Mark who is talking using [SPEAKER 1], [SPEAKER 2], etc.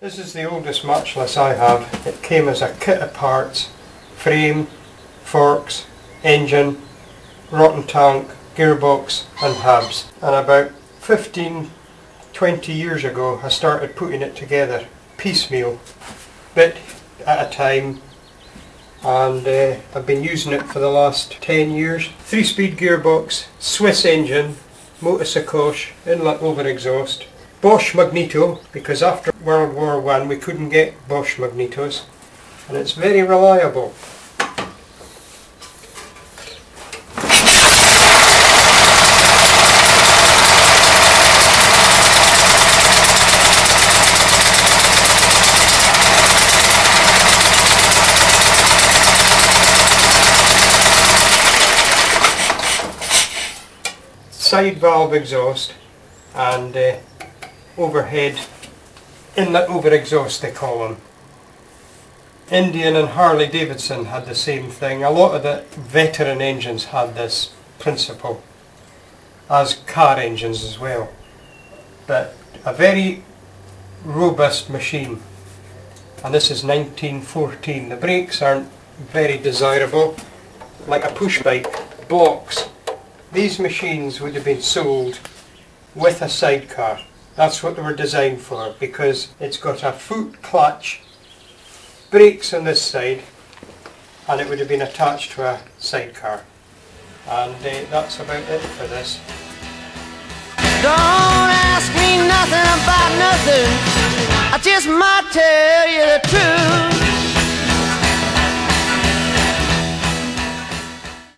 [SPEAKER 1] This is the oldest Matchless I have. It came as a kit of parts: frame, forks, engine, rotten tank, gearbox and hubs. And about 15-20 years ago I started putting it together piecemeal, bit at a time, and I've been using it for the last 10 years. 3-speed gearbox, Swiss engine, motor sacoche, inlet over exhaust, Bosch magneto, because after World War I we couldn't get Bosch magnetos, and it's very reliable. Side valve exhaust and overhead inlet over exhaust, they call them. Indian and Harley Davidson had the same thing. A lot of the veteran engines had this principle, as car engines as well. But a very robust machine, and this is 1914. The brakes aren't very desirable, like a push bike, blocks. These machines would have been sold with a sidecar. That's what they were designed for, because it's got a foot clutch, brakes on this side, and it would have been attached to a sidecar. And that's about it for this.
[SPEAKER 2] Don't ask me nothing about nothing, I just might tell you the truth.